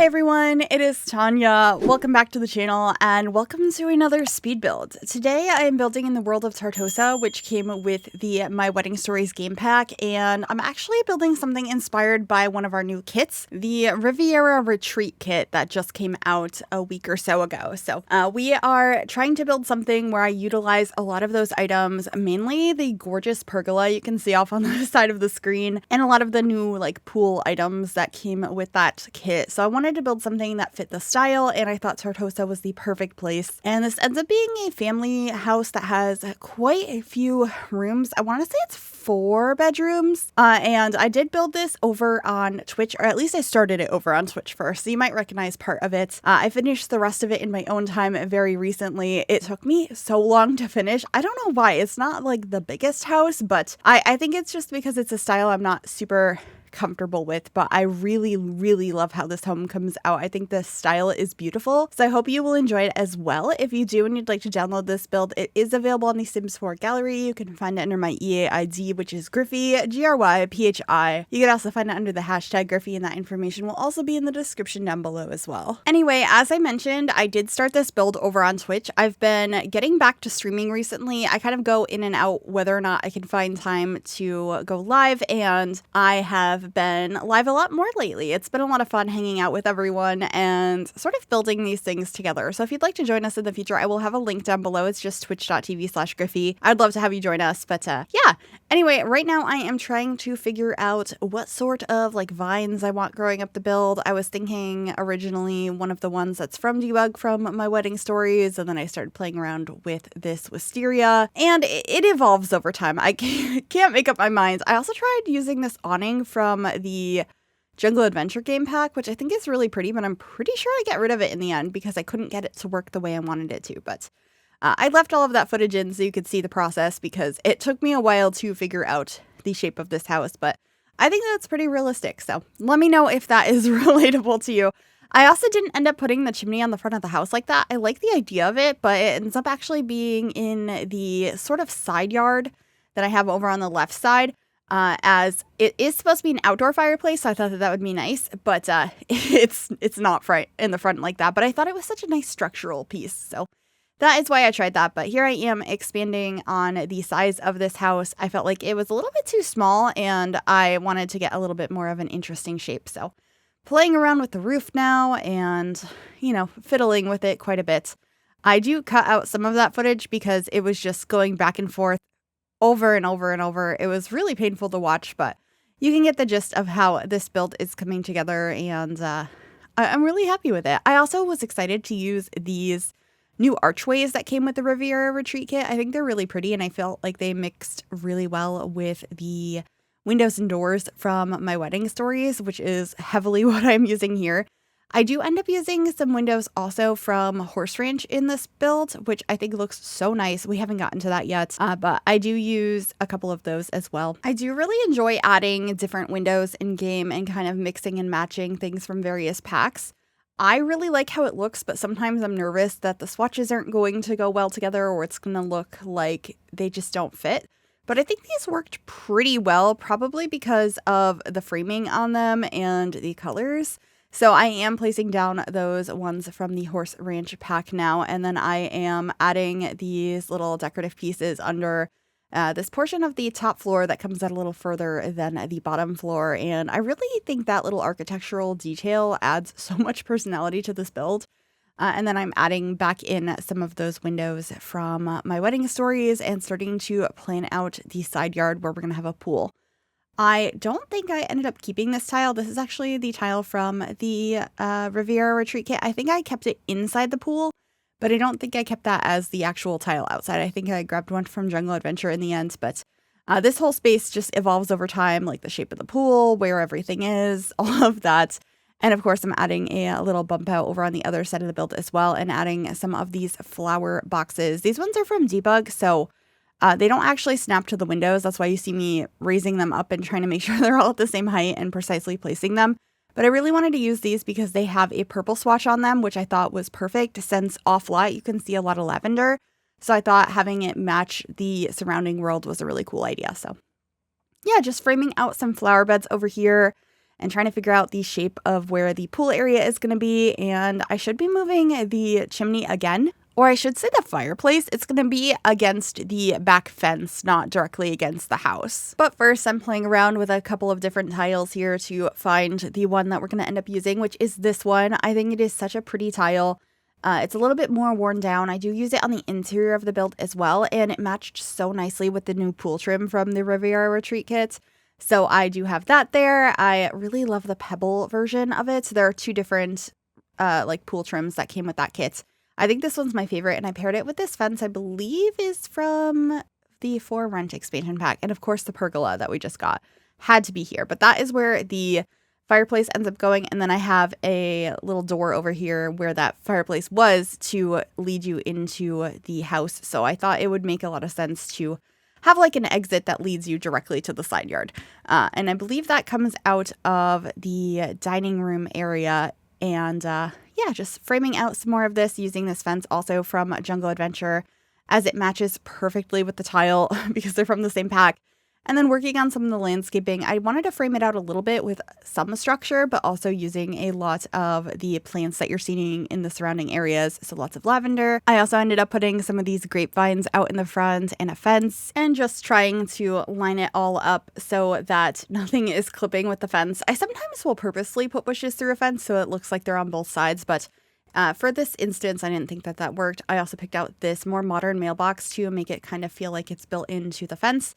Hey everyone, it is Tanya. Welcome back to the channel and welcome to another speed build. Today I am building in the world of Tartosa, which came with the My Wedding Stories game pack, and I'm actually building something inspired by one of our new kits, the Riviera Retreat kit that just came out a week or so ago. So we are trying to build something where I utilize a lot of those items, mainly the gorgeous pergola you can see off on the side of the screen, and a lot of the new like pool items that came with that kit. So I wanted to build something that fit the style, and I thought Tartosa was the perfect place. And this ends up being a family house that has quite a few rooms. I want to say it's 4 bedrooms. And I did build this over on Twitch, or at least I started it over on Twitch first. So you might recognize part of it. I finished the rest of it in my own time very recently. It took me so long to finish. I don't know why. It's not like the biggest house, but I think it's just because it's a style I'm not super comfortable with, but I really love how this home comes out. I think the style is beautiful, so I hope you will enjoy it as well. If you do and you'd like to download this build, it is available on the Sims 4 gallery. You can find it under my EA ID, which is Gryphi, Gryphi. You can also find it under the hashtag Gryphi, and that information will also be in the description down below as well. Anyway, as I mentioned, I did start this build over on Twitch. I've been getting back to streaming recently. I kind of go in and out whether or not I can find time to go live, and I have been live a lot more lately. It's been a lot of fun hanging out with everyone and sort of building these things together. So if you'd like to join us in the future, I will have a link down below. It's just twitch.tv/Gryphi. I'd love to have you join us, but yeah. Anyway, right now I am trying to figure out what sort of like vines I want growing up the build. I was thinking originally one of the ones that's from Debug from My Wedding Stories, and then I started playing around with this wisteria, and it evolves over time. I can't make up my mind. I also tried using this awning from the Jungle Adventure game pack, which I think is really pretty, but I'm pretty sure I get rid of it in the end because I couldn't get it to work the way I wanted it to. But I left all of that footage in so you could see the process because it took me a while to figure out the shape of this house, but I think that's pretty realistic. So let me know if that is relatable to you. I also didn't end up putting the chimney on the front of the house like that. I like the idea of it, but it ends up actually being in the sort of side yard that I have over on the left side. As it is supposed to be an outdoor fireplace, so I thought that would be nice, but it's not in the front like that. But I thought it was such a nice structural piece, so that is why I tried that. But here I am expanding on the size of this house. I felt like it was a little bit too small, and I wanted to get a little bit more of an interesting shape. So playing around with the roof now and, you know, fiddling with it quite a bit. I do cut out some of that footage because it was just going back and forth over and over and over. It was really painful to watch, but you can get the gist of how this build is coming together, and I'm really happy with it. I also was excited to use these new archways that came with the Riviera Retreat kit. I think they're really pretty, and I felt like they mixed really well with the windows and doors from My Wedding Stories, which is heavily what I'm using here. I do end up using some windows also from Horse Ranch in this build, which I think looks so nice. We haven't gotten to that yet, but I do use a couple of those as well. I do really enjoy adding different windows in game and kind of mixing and matching things from various packs. I really like how it looks, but sometimes I'm nervous that the swatches aren't going to go well together, or it's going to look like they just don't fit. But I think these worked pretty well, probably because of the framing on them and the colors. So I am placing down those ones from the Horse Ranch pack now, and then I am adding these little decorative pieces under this portion of the top floor that comes out a little further than the bottom floor, and I really think that little architectural detail adds so much personality to this build. And then I'm adding back in some of those windows from My Wedding Stories and starting to plan out the side yard where we're going to have a pool. I don't think I ended up keeping this tile. This is actually the tile from the Riviera Retreat kit. I think I kept it inside the pool, but I don't think I kept that as the actual tile outside. I think I grabbed one from Jungle Adventure in the end, but this whole space just evolves over time, like the shape of the pool, where everything is, all of that. And of course, I'm adding a little bump out over on the other side of the build as well, and adding some of these flower boxes. These ones are from Debug, so they don't actually snap to the windows. That's why you see me raising them up and trying to make sure they're all at the same height and precisely placing them. But I really wanted to use these because they have a purple swatch on them, which I thought was perfect since off light you can see a lot of lavender. So I thought having it match the surrounding world was a really cool idea. So yeah, just framing out some flower beds over here and trying to figure out the shape of where the pool area is going to be. And I should be moving the chimney again, or I should say the fireplace. It's going to be against the back fence, not directly against the house. But first, I'm playing around with a couple of different tiles here to find the one that we're going to end up using, which is this one. I think it is such a pretty tile. It's a little bit more worn down. I do use it on the interior of the build as well, and it matched so nicely with the new pool trim from the Riviera Retreat kit. So I do have that there. I really love the pebble version of it. There are two different like pool trims that came with that kit. I think this one's my favorite, and I paired it with this fence I believe is from the For Rent expansion pack. And of course the pergola that we just got had to be here. But that is where the fireplace ends up going, and then I have a little door over here where that fireplace was to lead you into the house. So I thought it would make a lot of sense to have like an exit that leads you directly to the side yard. And I believe that comes out of the dining room area. And yeah, just framing out some more of this using this fence also from Jungle Adventure, as it matches perfectly with the tile because they're from the same pack. And then working on some of the landscaping, I wanted to frame it out a little bit with some structure, but also using a lot of the plants that you're seeing in the surrounding areas. So lots of lavender. I also ended up putting some of these grapevines out in the front and a fence, and just trying to line it all up so that nothing is clipping with the fence. I sometimes will purposely put bushes through a fence so it looks like they're on both sides, but for this instance, I didn't think that that worked. I also picked out this more modern mailbox to make it kind of feel like it's built into the fence.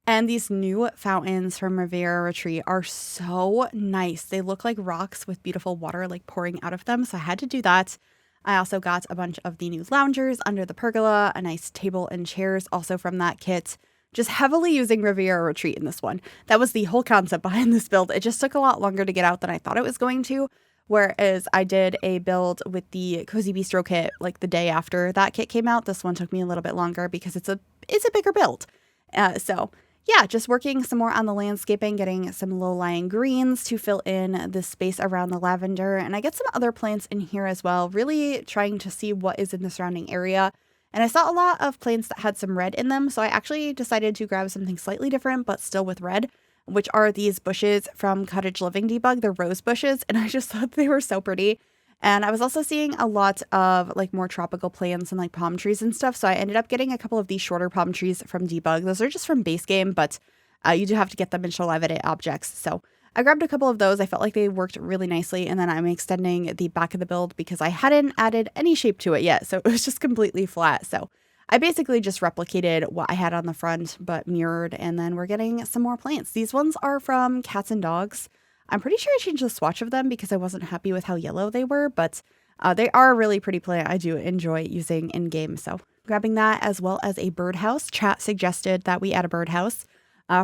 And these new fountains from Riviera Retreat are so nice. They look like rocks with beautiful water like pouring out of them. So I had to do that. I also got a bunch of the new loungers under the pergola, a nice table and chairs also from that kit. Just heavily using Riviera Retreat in this one. That was the whole concept behind this build. It just took a lot longer to get out than I thought it was going to. Whereas I did a build with the Cozy Bistro kit like the day after that kit came out. This one took me a little bit longer because it's a bigger build. So yeah, just working some more on the landscaping, getting some low-lying greens to fill in the space around the lavender. And I get some other plants in here as well, really trying to see what is in the surrounding area. And I saw a lot of plants that had some red in them, so I actually decided to grab something slightly different, but still with red, which are these bushes from Cottage Living Debug, the rose bushes. And I just thought they were so pretty. And I was also seeing a lot of like more tropical plants and like palm trees and stuff. So I ended up getting a couple of these shorter palm trees from Debug. Those are just from base game, but you do have to get them in Show Live Edit objects. So I grabbed a couple of those. I felt like they worked really nicely. And then I'm extending the back of the build because I hadn't added any shape to it yet. So it was just completely flat. So I basically just replicated what I had on the front, but mirrored. And then we're getting some more plants. These ones are from Cats and Dogs. I'm pretty sure I changed the swatch of them because I wasn't happy with how yellow they were, but they are a really pretty plant I do enjoy using in game. So grabbing that, as well as a birdhouse. Chat suggested that we add a birdhouse.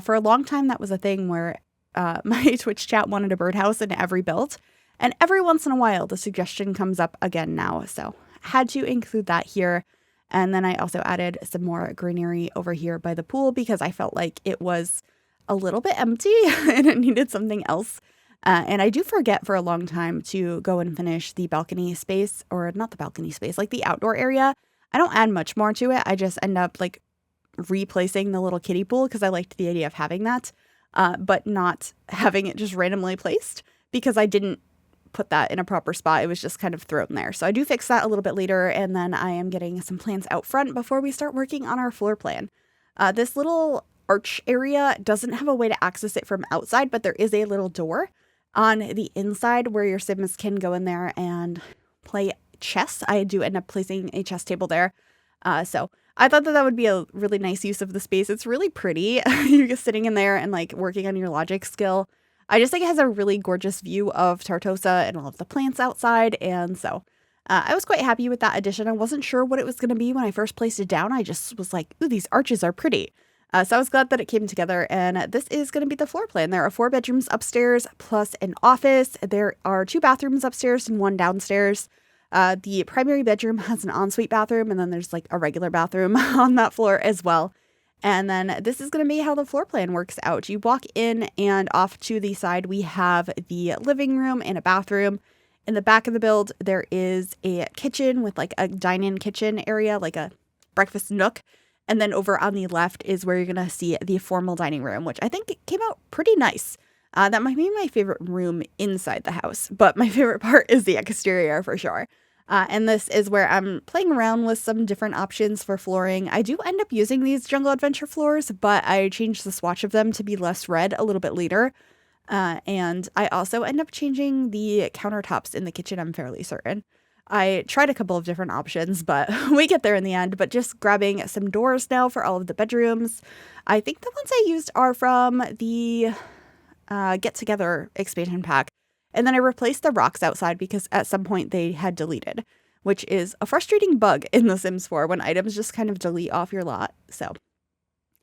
For a long time, that was a thing where my Twitch chat wanted a birdhouse in every build. And every once in a while, the suggestion comes up again now. So had to include that here. And then I also added some more greenery over here by the pool because I felt like it was a little bit empty and it needed something else. And I do forget for a long time to go and finish the balcony space, or not the balcony space, like the outdoor area. I don't add much more to it. I just end up like replacing the little kiddie pool because I liked the idea of having that, but not having it just randomly placed because I didn't put that in a proper spot. It was just kind of thrown there. So I do fix that a little bit later. And then I am getting some plants out front before we start working on our floor plan. This little arch area doesn't have a way to access it from outside, but there is a little door on the inside where your Sims can go in there and play chess. I do end up placing a chess table there. So I thought that that would be a really nice use of the space. It's really pretty. You're just sitting in there and like working on your logic skill. I just think it has a really gorgeous view of Tartosa and all of the plants outside. And so I was quite happy with that addition. I wasn't sure what it was going to be when I first placed it down. I just was like, ooh, these arches are pretty. So I was glad that it came together, and this is going to be the floor plan. There are 4 bedrooms upstairs plus an office. There are 2 bathrooms upstairs and 1 downstairs. The primary bedroom has an ensuite bathroom, and then there's like a regular bathroom on that floor as well. And then this is going to be how the floor plan works out. You walk in, and off to the side, we have the living room and a bathroom. In the back of the build, there is a kitchen with like a dine-in kitchen area, like a breakfast nook. And then over on the left is where you're going to see the formal dining room, which I think came out pretty nice. That might be my favorite room inside the house, but my favorite part is the exterior for sure. And this is where I'm playing around with some different options for flooring. I do end up using these Jungle Adventure floors, but I changed the swatch of them to be less red a little bit later. And I also end up changing the countertops in the kitchen, I'm fairly certain. I tried a couple of different options, but we get there in the end. But just grabbing some doors now for all of the bedrooms. I think the ones I used are from the Get Together expansion pack. And then I replaced the rocks outside because at some point they had deleted, which is a frustrating bug in The Sims 4 when items just kind of delete off your lot. So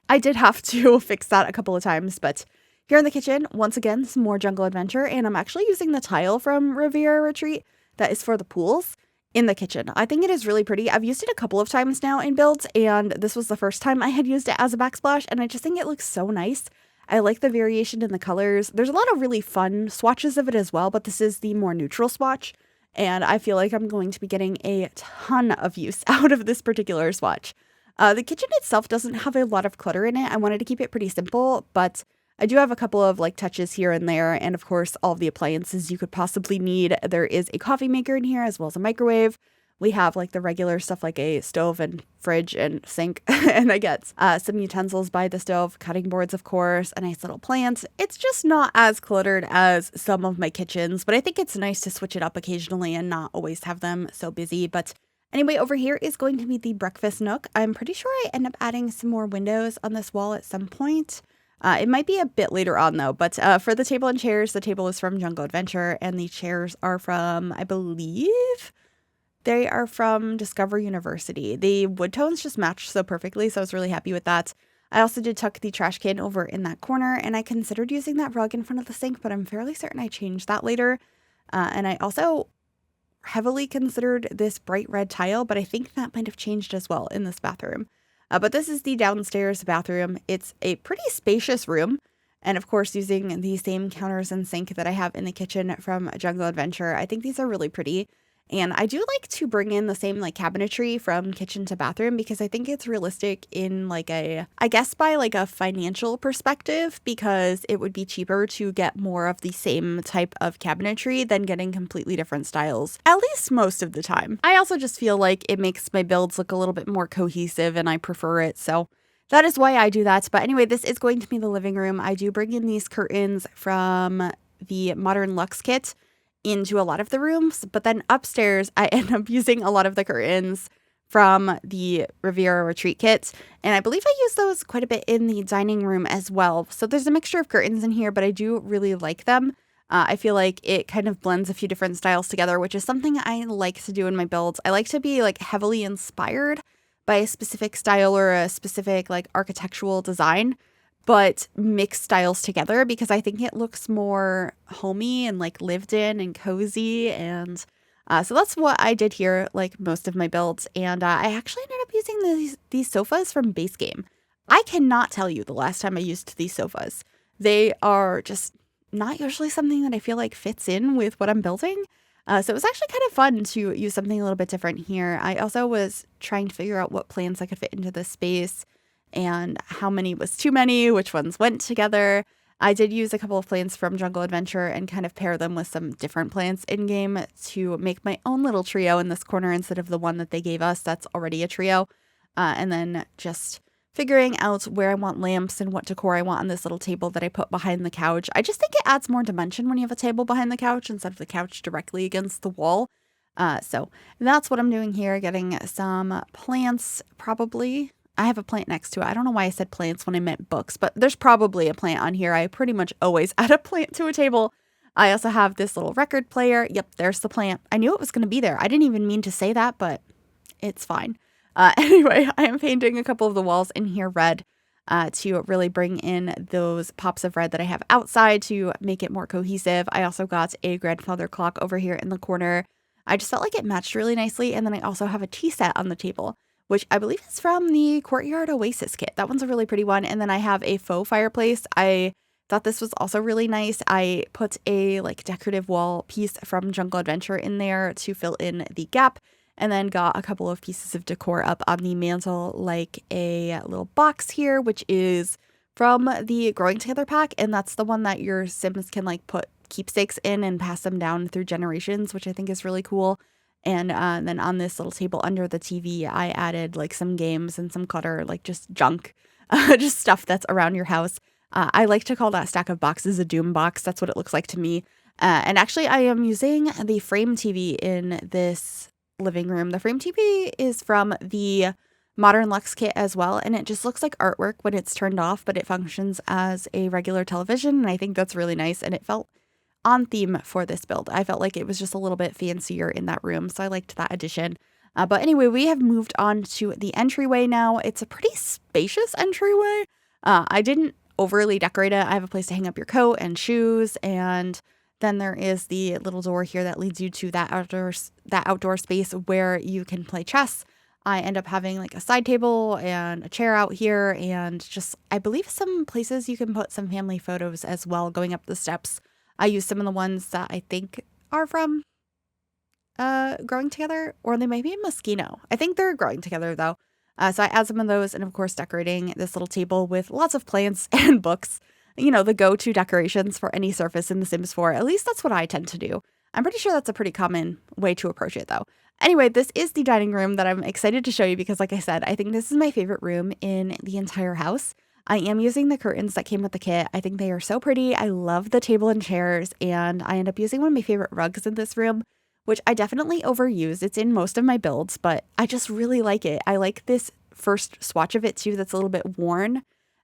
I did have to fix that a couple of times, but here in the kitchen, once again, some more Jungle Adventure, and I'm actually using the tile from Riviera Retreat that is for the pools in the kitchen. I think it is really pretty. I've used it a couple of times now in builds, and this was the first time I had used it as a backsplash, and I just think it looks so nice. I like the variation in the colors. There's a lot of really fun swatches of it as well, but this is the more neutral swatch, and I feel like I'm going to be getting a ton of use out of this particular swatch. The kitchen itself doesn't have a lot of clutter in it. I wanted to keep it pretty simple, but I do have a couple of like touches here and there, and of course all of the appliances you could possibly need. There is a coffee maker in here as well as a microwave. We have like the regular stuff like a stove and fridge and sink, and I get some utensils by the stove, cutting boards of course, a nice little plant. It's just not as cluttered as some of my kitchens, but I think it's nice to switch it up occasionally and not always have them so busy. But anyway, over here is going to be the breakfast nook. I'm pretty sure I end up adding some more windows on this wall at some point. It might be a bit later on though, but for the table and chairs, the table is from Jungle Adventure and the chairs are from, I believe, they are from Discover University. The wood tones just match so perfectly, so I was really happy with that. I also did tuck the trash can over in that corner, and I considered using that rug in front of the sink, but I'm fairly certain I changed that later. And I also heavily considered this bright red tile, but I think that might have changed as well in this bathroom. But this is the downstairs bathroom. It's a pretty spacious room. And of course, using the same counters and sink that I have in the kitchen from Jungle Adventure. I think these are really pretty. And I do like to bring in the same like cabinetry from kitchen to bathroom because I think it's realistic in like I guess by like a financial perspective, because it would be cheaper to get more of the same type of cabinetry than getting completely different styles, at least most of the time. I also just feel like it makes my builds look a little bit more cohesive and I prefer it. So that is why I do that. But anyway, this is going to be the living room. I do bring in these curtains from the Modern Luxe kit into a lot of the rooms, but then upstairs I end up using a lot of the curtains from the Riviera Retreat kit, and I believe I use those quite a bit in the dining room as well. So there's a mixture of curtains in here, but I do really like them. I feel like it kind of blends a few different styles together, which is something I like to do in my builds. I like to be like heavily inspired by a specific style or a specific like architectural design, but mix styles together because I think it looks more homey and like lived in and cozy. And so that's what I did here, like most of my builds. And I actually ended up using these sofas from Base Game. I cannot tell you the last time I used these sofas. They are just not usually something that I feel like fits in with what I'm building. So it was actually kind of fun to use something a little bit different here. I also was trying to figure out what plants I could fit into this space and how many was too many, which ones went together. I did use a couple of plants from Jungle Adventure and kind of pair them with some different plants in-game to make my own little trio in this corner instead of the one that they gave us that's already a trio. And then just figuring out where I want lamps and what decor I want on this little table that I put behind the couch. I just think it adds more dimension when you have a table behind the couch instead of the couch directly against the wall. So that's what I'm doing here, getting some plants probably. I have a plant next to it. I don't know why I said plants when I meant books, but there's probably a plant on here. I pretty much always add a plant to a table. I also have this little record player. Yep, there's the plant. I knew it was going to be there. I didn't even mean to say that, but it's fine. Anyway, I am painting a couple of the walls in here red to really bring in those pops of red that I have outside to make it more cohesive. I also got a grandfather clock over here in the corner. I just felt like it matched really nicely. And then I also have a tea set on the table, which I believe is from the Courtyard Oasis kit. That one's a really pretty one. And then I have a faux fireplace. I thought this was also really nice. I put a like decorative wall piece from Jungle Adventure in there to fill in the gap, and then got a couple of pieces of decor up on the mantle, like a little box here, which is from the Growing Together pack, and that's the one that your Sims can like put keepsakes in and pass them down through generations, which I think is really cool. And then on this little table under the TV, I added like some games and some clutter, like just junk, just stuff that's around your house. I like to call that stack of boxes a doom box. That's what it looks like to me. And actually, I am using the frame TV in this living room. The frame TV is from the Modern Lux kit as well, and it just looks like artwork when it's turned off, but it functions as a regular television, and I think that's really nice, and it felt on theme for this build. I felt like it was just a little bit fancier in that room, so I liked that addition. But anyway, we have moved on to the entryway now. It's a pretty spacious entryway. I didn't overly decorate it. I have a place to hang up your coat and shoes, and then there is the little door here that leads you to that outdoor space where you can play chess. I end up having like a side table and a chair out here, and just, I believe, some places you can put some family photos as well going up the steps. I use some of the ones that I think are from Growing Together, or they might be in Moschino. I think they're Growing Together though. So I add some of those, and of course decorating this little table with lots of plants and books. You know, the go-to decorations for any surface in The Sims 4. At least that's what I tend to do. I'm pretty sure that's a pretty common way to approach it though. Anyway, this is the dining room that I'm excited to show you because, like I said, I think this is my favorite room in the entire house. I am using the curtains that came with the kit. I think they are so pretty. I love the table and chairs, and I end up using one of my favorite rugs in this room, which I definitely overuse. It's in most of my builds, but I just really like it. I like this first swatch of it too that's a little bit worn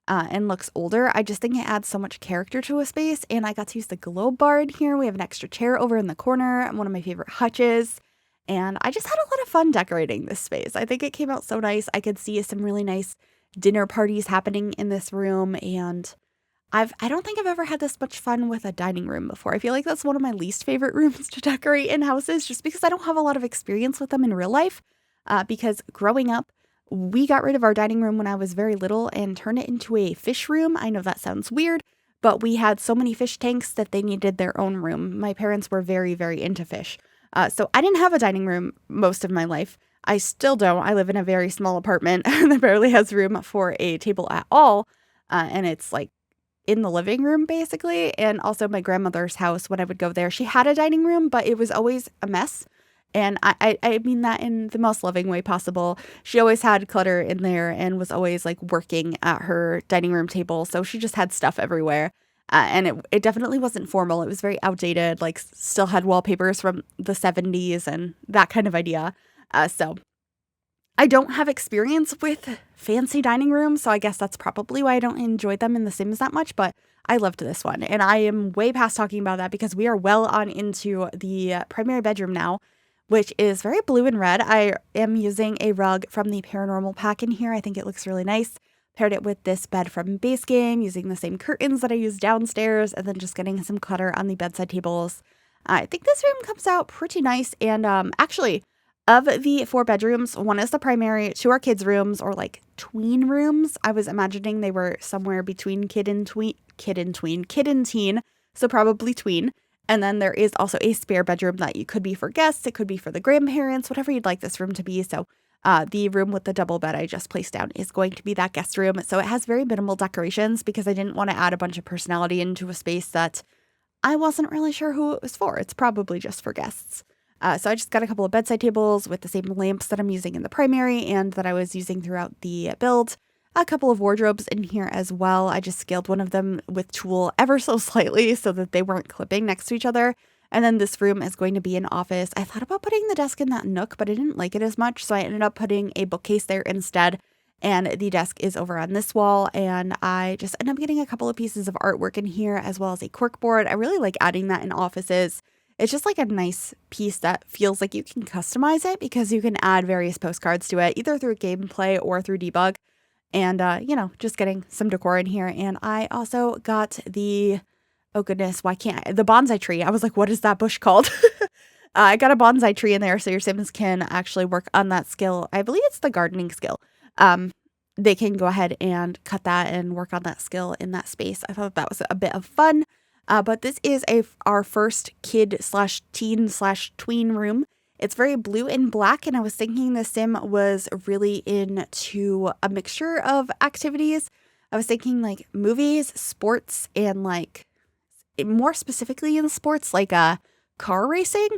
and looks older. I just think it adds so much character to a space, and I got to use the globe bar in here. We have an extra chair over in the corner, one of my favorite hutches, and I just had a lot of fun decorating this space. I think it came out so nice. I could see some really nice dinner parties happening in this room, and I don't think I've ever had this much fun with a dining room before. I feel like that's one of my least favorite rooms to decorate in houses just because I don't have a lot of experience with them in real life. Because growing up, we got rid of our dining room when I was very little and turned it into a fish room. I know that sounds weird, but we had so many fish tanks that they needed their own room. My parents were very, very into fish. So I didn't have a dining room most of my life. I still don't. I live in a very small apartment that barely has room for a table at all. And it's like in the living room basically. And also my grandmother's house, when I would go there, she had a dining room, but it was always a mess. And I mean that in the most loving way possible. She always had clutter in there and was always like working at her dining room table. So she just had stuff everywhere. And it definitely wasn't formal. It was very outdated, like still had wallpapers from the 70s and that kind of idea. So I don't have experience with fancy dining rooms, so I guess that's probably why I don't enjoy them in The Sims that much, but I loved this one. And I am way past talking about that because we are well on into the primary bedroom now, which is very blue and red. I am using a rug from the Paranormal pack in here. I think it looks really nice. Paired it with this bed from base game, using the same curtains that I used downstairs, and then just getting some clutter on the bedside tables. I think this room comes out pretty nice, and actually, of the 4 bedrooms, one is the primary, 2 are kids' rooms, or like tween rooms. I was imagining they were somewhere between kid and teen, so probably tween. And then there is also a spare bedroom that you could be for guests, it could be for the grandparents, whatever you'd like this room to be. So the room with the double bed I just placed down is going to be that guest room. So it has very minimal decorations because I didn't want to add a bunch of personality into a space that I wasn't really sure who it was for. It's probably just for guests. So I just got a couple of bedside tables with the same lamps that I'm using in the primary and that I was using throughout the build. A couple of wardrobes in here as well. I just scaled one of them with tulle ever so slightly so that they weren't clipping next to each other. And then this room is going to be an office. I thought about putting the desk in that nook, but I didn't like it as much, so I ended up putting a bookcase there instead. And the desk is over on this wall, and I just ended up getting a couple of pieces of artwork in here as well as a corkboard. I really like adding that in offices. It's just like a nice piece that feels like you can customize it because you can add various postcards to it, either through gameplay or through debug. And, just getting some decor in here. And I also got the, oh goodness, the bonsai tree. I was like, what is that bush called? I got a bonsai tree in there so your Sims can actually work on that skill. I believe it's the gardening skill. They can go ahead and cut that and work on that skill in that space. I thought that was a bit of fun. But this is our first kid/teen/tween room. It's very blue and black, and I was thinking the Sim was really into a mixture of activities. I was thinking like movies, sports, and like more specifically in sports, like car racing.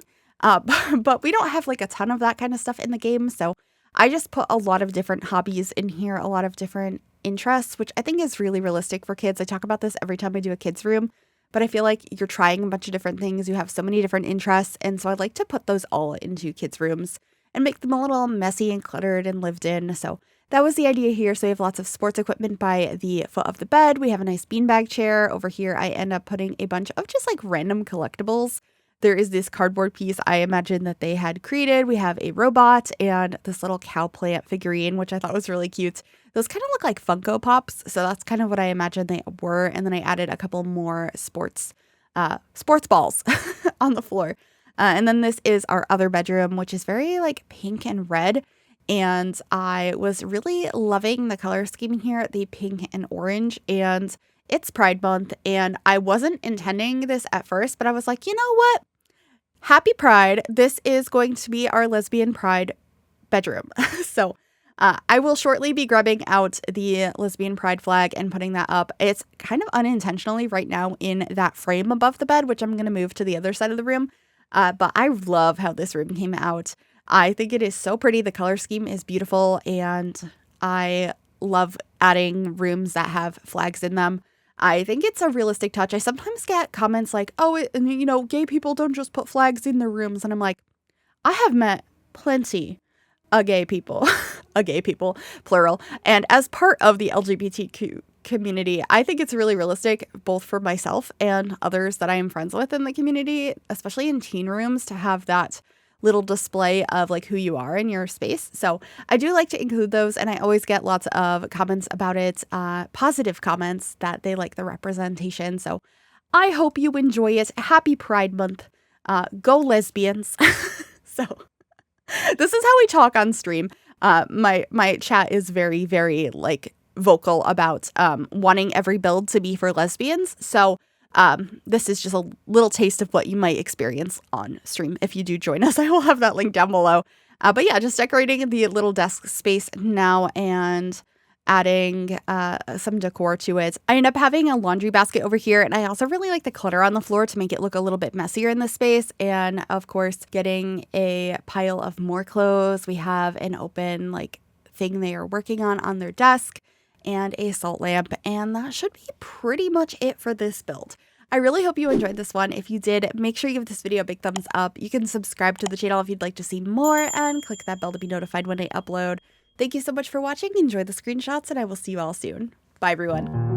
Uh, but we don't have like a ton of that kind of stuff in the game. So I just put a lot of different hobbies in here, a lot of different interests, which I think is really realistic for kids. I talk about this every time I do a kids room, but I feel like you're trying a bunch of different things. You have so many different interests. And so I'd like to put those all into kids rooms and make them a little messy and cluttered and lived in. So that was the idea here. So we have lots of sports equipment by the foot of the bed. We have a nice beanbag chair. Over here, I end up putting a bunch of just like random collectibles. There is this cardboard piece I imagine that they had created. We have a robot and this little cow plant figurine, which I thought was really cute. Those kind of look like Funko Pops. So that's kind of what I imagined they were. And then I added a couple more sports balls on the floor. And then this is our other bedroom, which is very like pink and red. And I was really loving the color scheme here, the pink and orange. And it's Pride Month. And I wasn't intending this at first, but I was like, you know what? Happy Pride. This is going to be our lesbian pride bedroom. So I will shortly be grabbing out the lesbian pride flag and putting that up. It's kind of unintentionally right now in that frame above the bed, which I'm going to move to the other side of the room. But I love how this room came out. I think it is so pretty. The color scheme is beautiful, and I love adding rooms that have flags in them. I think it's a realistic touch. I sometimes get comments like, oh, gay people don't just put flags in their rooms. And I'm like, I have met plenty of gay people, plural. And as part of the LGBTQ community, I think it's really realistic, both for myself and others that I am friends with in the community, especially in teen rooms, to have that little display of like who you are in your space. So I do like to include those, and I always get lots of comments about it, positive comments that they like the representation. So I hope you enjoy it. Happy Pride Month. Go lesbians. So this is how we talk on stream. My chat is very, very like vocal about wanting every build to be for lesbians. So this is just a little taste of what you might experience on stream if you do join us. I will have that link down below. But yeah, just decorating the little desk space now and adding some decor to it. I end up having a laundry basket over here, and I also really like the clutter on the floor to make it look a little bit messier in this space. And of course, getting a pile of more clothes. We have an open like thing they are working on their desk, and a salt lamp, and that should be pretty much it for this build. I really hope you enjoyed this one. If you did, make sure you give this video a big thumbs up. You can subscribe to the channel if you'd like to see more, and click that bell to be notified when I upload. Thank you so much for watching. Enjoy the screenshots, and I will see you all soon. Bye, everyone.